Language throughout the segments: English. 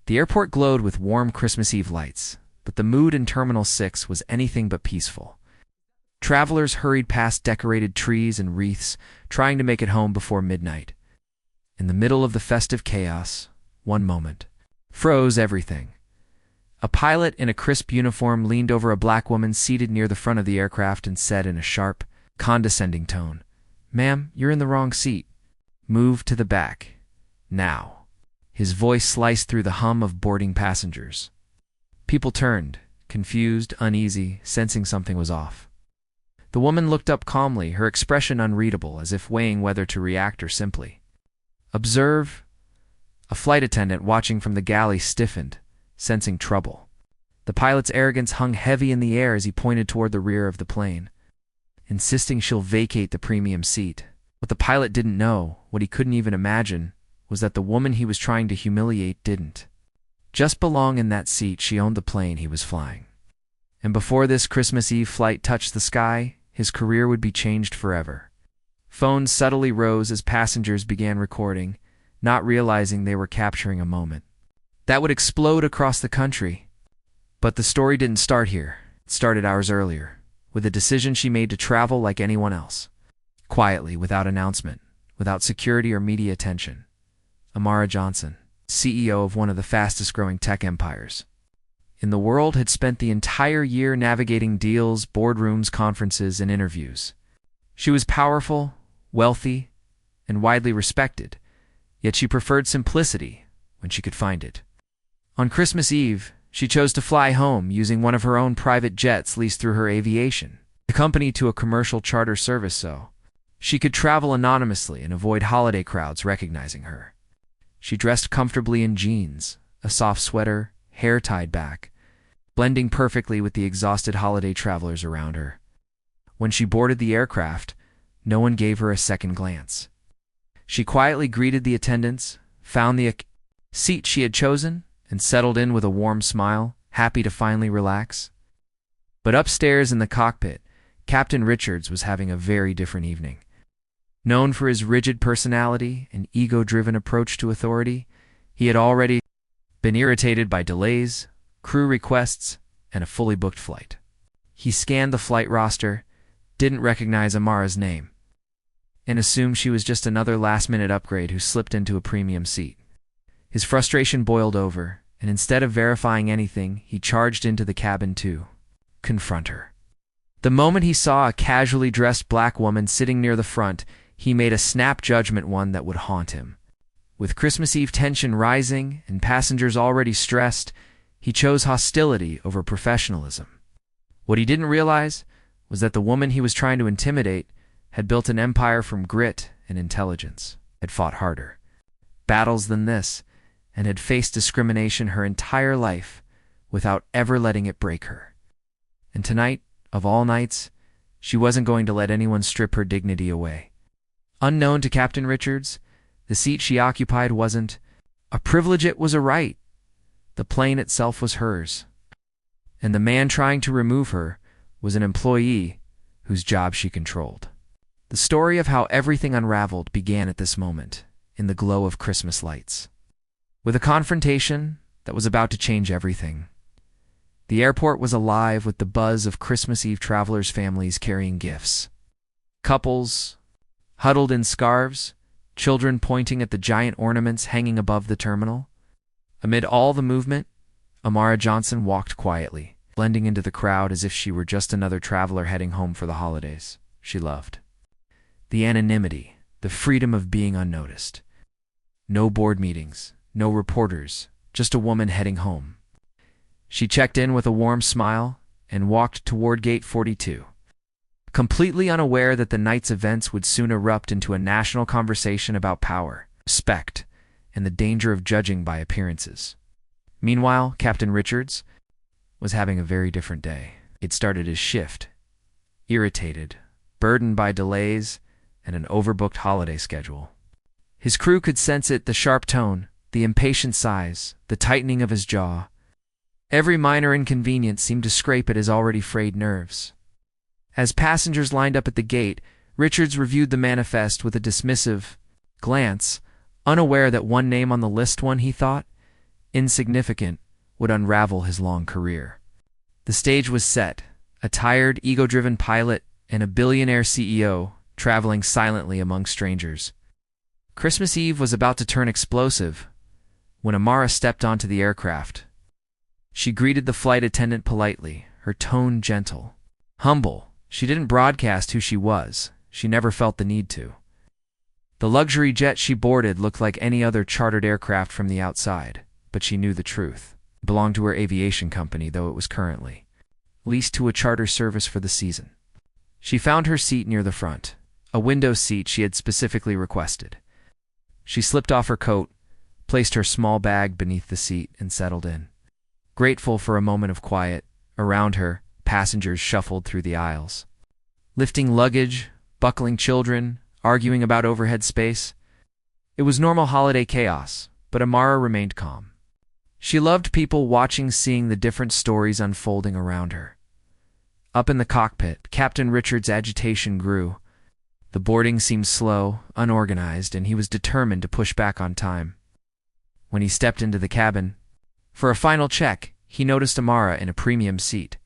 The airport glowed with warm Christmas Eve lights, but the mood in Terminal 6 was anything but peaceful. Travelers hurried past decorated trees and wreaths, trying to make it home before midnight. In the middle of the festive chaos, one moment froze everything. A pilot in a crisp uniform leaned over a black woman seated near the front of the aircraft and said in a sharp, condescending tone, "Ma'am, you're in the wrong seat. Move to the back. Now." His voice sliced through the hum of boarding passengers. People turned, confused, uneasy, sensing something was off. The woman looked up calmly, her expression unreadable, as if weighing whether to react or simply observe. A flight attendant watching from the galley stiffened, sensing trouble. The pilot's arrogance hung heavy in the air as he pointed toward the rear of the plane, insisting she'll vacate the premium seat. What the pilot didn't know, what he couldn't even imagine, was that the woman he was trying to humiliate didn't just belong in that seat. She owned the plane he was flying. And before this Christmas Eve flight touched the sky, his career would be changed forever. Phones subtly rose as passengers began recording, not realizing they were capturing a moment that would explode across the country. But the story didn't start here. It started hours earlier, with a decision she made to travel like anyone else. Quietly, without announcement, without security or media attention. Amara Johnson, CEO of one of the fastest-growing tech empires in the world, had spent the entire year navigating deals, boardrooms, conferences, and interviews. She was powerful, wealthy, and widely respected, yet she preferred simplicity when she could find it. On Christmas Eve, she chose to fly home using one of her own private jets leased through her aviation, the company to a commercial charter service, so she could travel anonymously and avoid holiday crowds recognizing her. She dressed comfortably in jeans, a soft sweater, hair tied back, blending perfectly with the exhausted holiday travelers around her. When she boarded the aircraft, no one gave her a second glance. She quietly greeted the attendants, found the seat she had chosen, and settled in with a warm smile, happy to finally relax. But upstairs in the cockpit, Captain Richards was having a very different evening. Known for his rigid personality and ego-driven approach to authority, he had already been irritated by delays, crew requests, and a fully booked flight. He scanned the flight roster, didn't recognize Amara's name, and assumed she was just another last-minute upgrade who slipped into a premium seat. His frustration boiled over, and instead of verifying anything, he charged into the cabin to confront her. The moment he saw a casually dressed black woman sitting near the front, he made a snap judgment, one that would haunt him. With Christmas Eve tension rising and passengers already stressed, he chose hostility over professionalism. What he didn't realize was that the woman he was trying to intimidate had built an empire from grit and intelligence, had fought harder battles than this, and had faced discrimination her entire life without ever letting it break her. And tonight, of all nights, she wasn't going to let anyone strip her dignity away. Unknown to Captain Richards, the seat she occupied wasn't a privilege, it was a right. The plane itself was hers. And the man trying to remove her was an employee whose job she controlled. The story of how everything unraveled began at this moment, in the glow of Christmas lights, with a confrontation that was about to change everything. The airport was alive with the buzz of Christmas Eve travelers' families carrying gifts. Couples huddled in scarves, children pointing at the giant ornaments hanging above the terminal. Amid all the movement, Amara Johnson walked quietly, blending into the crowd as if she were just another traveler heading home for the holidays she loved. The anonymity, the freedom of being unnoticed. No board meetings, no reporters, just a woman heading home. She checked in with a warm smile and walked toward Gate 42, completely unaware that the night's events would soon erupt into a national conversation about power, respect, and the danger of judging by appearances. Meanwhile, Captain Richards was having a very different day. He'd started his shift, irritated, burdened by delays, and an overbooked holiday schedule. His crew could sense it, the sharp tone, the impatient sighs, the tightening of his jaw. Every minor inconvenience seemed to scrape at his already frayed nerves. As passengers lined up at the gate, Richards reviewed the manifest with a dismissive glance, unaware that one name on the list, one he thought, insignificant, would unravel his long career. The stage was set, a tired, ego-driven pilot and a billionaire CEO traveling silently among strangers. Christmas Eve was about to turn explosive when Amara stepped onto the aircraft. She greeted the flight attendant politely, her tone gentle. Humble, she didn't broadcast who she was. She never felt the need to. The luxury jet she boarded looked like any other chartered aircraft from the outside, but she knew the truth. It belonged to her aviation company, though it was currently leased to a charter service for the season. She found her seat near the front, a window seat she had specifically requested. She slipped off her coat, placed her small bag beneath the seat, and settled in. Grateful for a moment of quiet, around her, passengers shuffled through the aisles, lifting luggage, buckling children, arguing about overhead space. It was normal holiday chaos, but Amara remained calm. She loved people watching, seeing the different stories unfolding around her. Up in the cockpit, Captain Richard's agitation grew. The boarding seemed slow, unorganized, and he was determined to push back on time. When he stepped into the cabin for a final check, he noticed Amara in a premium seat.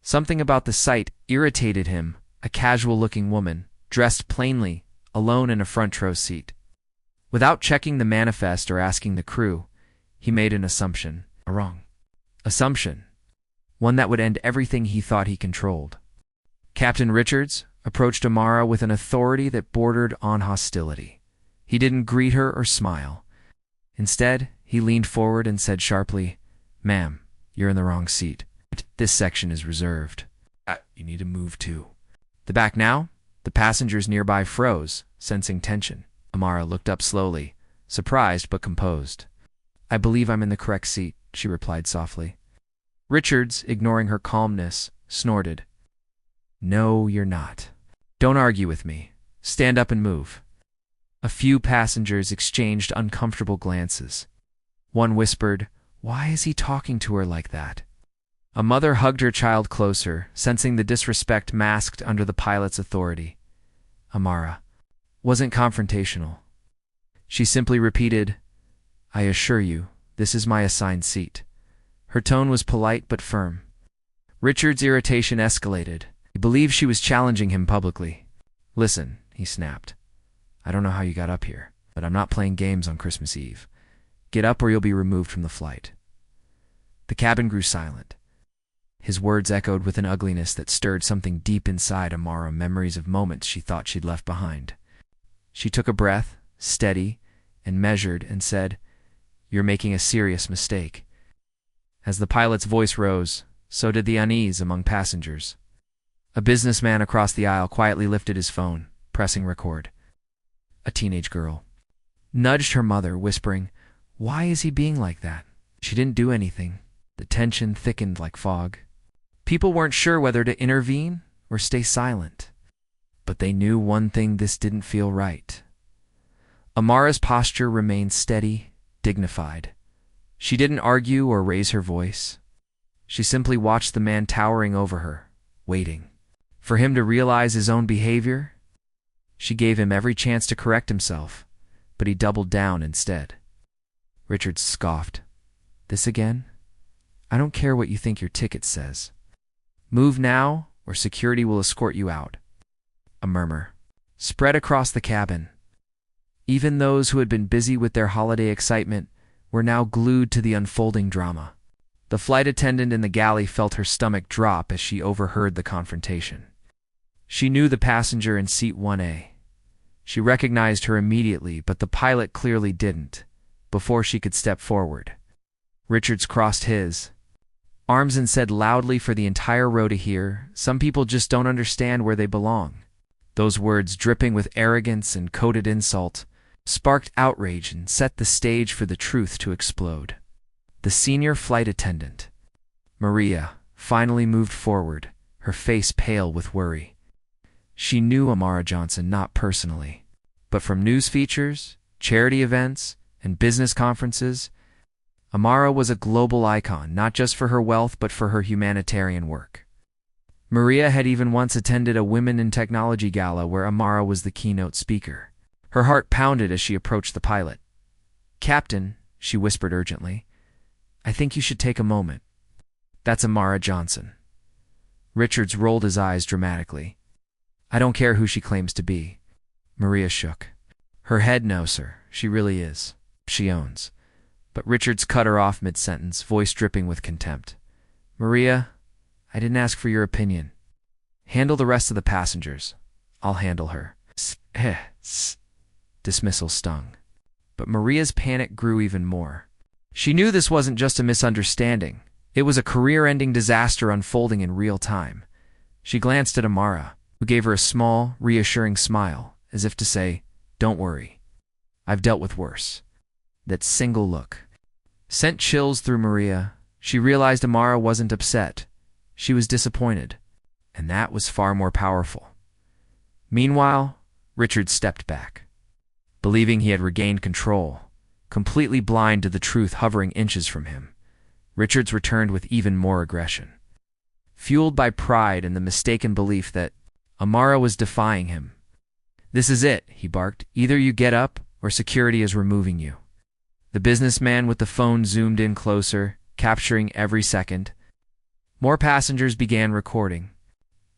Something about the sight irritated him, a casual-looking woman, dressed plainly, alone in a front-row seat. Without checking the manifest or asking the crew, he made an assumption, a wrong assumption, one that would end everything he thought he controlled. Captain Richards approached Amara with an authority that bordered on hostility. He didn't greet her or smile. Instead, he leaned forward and said sharply, "Ma'am, you're in the wrong seat. This section is reserved. You need to move to the back now." The passengers nearby froze, sensing tension. Amara looked up slowly, surprised but composed. "I believe I'm in the correct seat," she replied softly. Richards, ignoring her calmness, snorted. "No, you're not. Don't argue with me. Stand up and move." A few passengers exchanged uncomfortable glances. One whispered, "Why is he talking to her like that?" A mother hugged her child closer, sensing the disrespect masked under the pilot's authority. Amara wasn't confrontational. She simply repeated, "I assure you, this is my assigned seat." Her tone was polite but firm. Richard's irritation escalated. He believed she was challenging him publicly. "Listen," he snapped. "I don't know how you got up here, but I'm not playing games on Christmas Eve. Get up or you'll be removed from the flight." The cabin grew silent. His words echoed with an ugliness that stirred something deep inside Amara, memories of moments she thought she'd left behind. She took a breath, steady and measured, and said, "You're making a serious mistake." As the pilot's voice rose, so did the unease among passengers. A businessman across the aisle quietly lifted his phone, pressing record. A teenage girl nudged her mother, whispering, "Why is he being like that?" She didn't do anything. The tension thickened like fog. People weren't sure whether to intervene or stay silent. But they knew one thing: this didn't feel right. Amara's posture remained steady, dignified. She didn't argue or raise her voice. She simply watched the man towering over her, waiting for him to realize his own behavior. She gave him every chance to correct himself, but he doubled down instead. Richard scoffed. "This again? I don't care what you think your ticket says. Move now, or security will escort you out." A murmur spread across the cabin. Even those who had been busy with their holiday excitement were now glued to the unfolding drama. The flight attendant in the galley felt her stomach drop as she overheard the confrontation. She knew the passenger in seat 1A. She recognized her immediately, but the pilot clearly didn't, before she could step forward. Richards crossed his arms and said loudly for the entire row to hear, "Some people just don't understand where they belong." Those words, dripping with arrogance and coded insult, sparked outrage and set the stage for the truth to explode. The senior flight attendant, Maria, finally moved forward, her face pale with worry. She knew Amara Johnson not personally, but from news features, charity events, and business conferences. Amara was a global icon, not just for her wealth but for her humanitarian work. Maria had even once attended a Women in Technology gala where Amara was the keynote speaker. Her heart pounded as she approached the pilot. "Captain," she whispered urgently, I think you should take a moment. That's Amara Johnson. Richards rolled his eyes dramatically. I don't care who she claims to be. Maria shook. Her head, no, sir. She really is. She owns. But Richards cut her off mid-sentence, voice dripping with contempt. Maria, I didn't ask for your opinion. Handle the rest of the passengers. I'll handle her. Dismissal stung. But Maria's panic grew even more. She knew this wasn't just a misunderstanding. It was a career-ending disaster unfolding in real time. She glanced at Amara, who gave her a small, reassuring smile, as if to say, Don't worry. I've dealt with worse. That single look sent chills through Maria. She realized Amara wasn't upset. She was disappointed, and that was far more powerful. Meanwhile, Richard stepped back, believing he had regained control, completely blind to the truth hovering inches from him. Richards returned with even more aggression, fueled by pride and the mistaken belief that Amara was defying him. This is it, he barked. Either you get up, or security is removing you. The businessman with the phone zoomed in closer, capturing every second. More passengers began recording.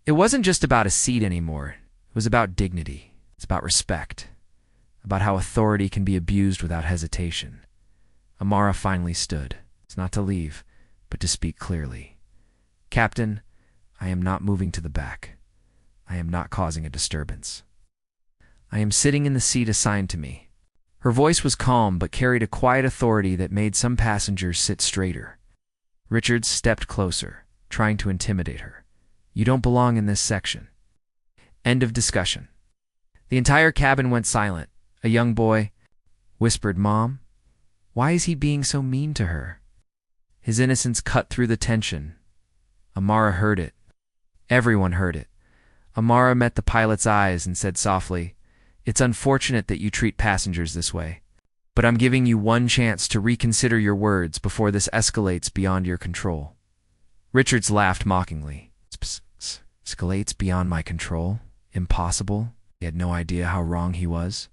It wasn't just about a seat anymore. It was about dignity. It's about respect. About how authority can be abused without hesitation. Amara finally stood. It's not to leave, but to speak clearly. Captain, I am not moving to the back. I am not causing a disturbance. I am sitting in the seat assigned to me. Her voice was calm but carried a quiet authority that made some passengers sit straighter. Richards stepped closer, trying to intimidate her. You don't belong in this section. End of discussion. The entire cabin went silent. A young boy whispered, Mom, why is he being so mean to her? His innocence cut through the tension. Amara heard it. Everyone heard it. Amara met the pilot's eyes and said softly, It's unfortunate that you treat passengers this way, but I'm giving you one chance to reconsider your words before this escalates beyond your control. Richards laughed mockingly. Escalates beyond my control? Impossible. He had no idea how wrong he was.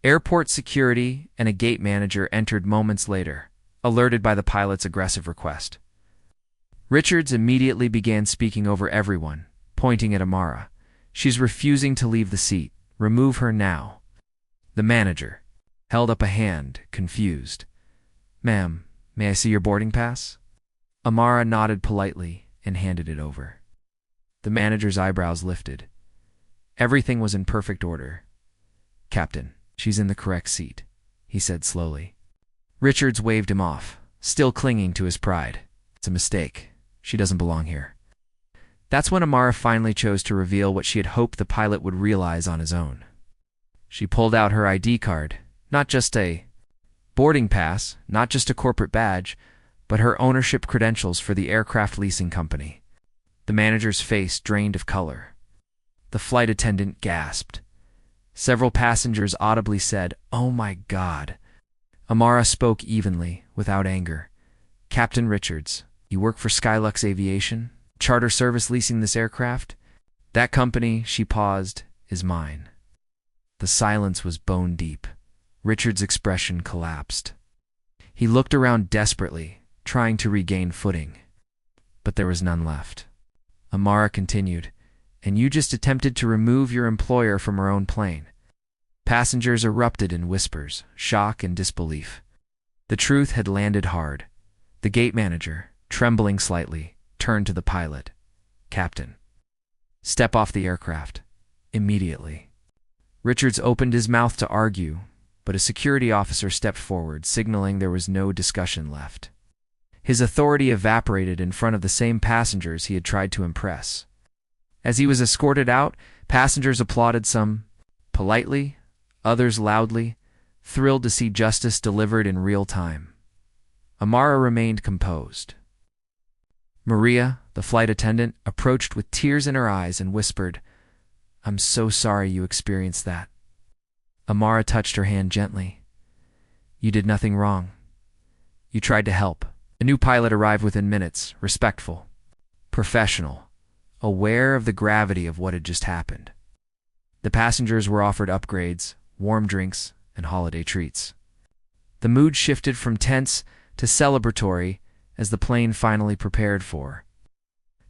Airport security and a gate manager entered moments later, alerted by the pilot's aggressive request. Richards immediately began speaking over everyone, pointing at Amara. She's refusing to leave the seat. Remove her now. The manager held up a hand, confused. Ma'am, may I see your boarding pass? Amara nodded politely and handed it over. The manager's eyebrows lifted. Everything was in perfect order. Captain, she's in the correct seat, he said slowly. Richards waved him off, still clinging to his pride. It's a mistake. She doesn't belong here. That's when Amara finally chose to reveal what she had hoped the pilot would realize on his own. She pulled out her ID card, not just a boarding pass, not just a corporate badge, but her ownership credentials for the aircraft leasing company. The manager's face drained of color. The flight attendant gasped. Several passengers audibly said, Oh my God. Amara spoke evenly, without anger. Captain Richards, you work for Skylux Aviation? Charter service leasing this aircraft? That company, she paused, is mine. The silence was bone deep. Richard's expression collapsed. He looked around desperately, trying to regain footing. But there was none left. Amara continued, And you just attempted to remove your employer from her own plane. Passengers erupted in whispers, shock and disbelief. The truth had landed hard. The gate manager, trembling slightly, turned to the pilot. Captain, step off the aircraft. Immediately. Richards opened his mouth to argue, but a security officer stepped forward, signaling there was no discussion left. His authority evaporated in front of the same passengers he had tried to impress. As he was escorted out, passengers applauded, some politely, others loudly, thrilled to see justice delivered in real time. Amara remained composed. Maria, the flight attendant, approached with tears in her eyes and whispered, I'm so sorry you experienced that. Amara touched her hand gently. You did nothing wrong. You tried to help. A new pilot arrived within minutes, respectful, professional, aware of the gravity of what had just happened. The passengers were offered upgrades, warm drinks, and holiday treats. The mood shifted from tense to celebratory as the plane finally prepared for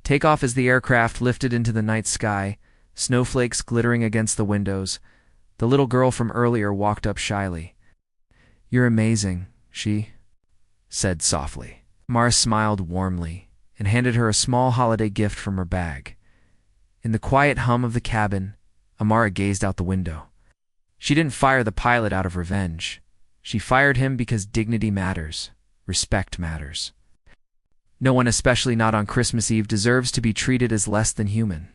takeoff. As the aircraft lifted into the night sky, snowflakes glittering against the windows, the little girl from earlier walked up shyly. "You're amazing," she said softly. Amara smiled warmly and handed her a small holiday gift from her bag. In the quiet hum of the cabin, Amara gazed out the window. She didn't fire the pilot out of revenge. She fired him because dignity matters, respect matters. No one, especially not on Christmas Eve, deserves to be treated as less than human.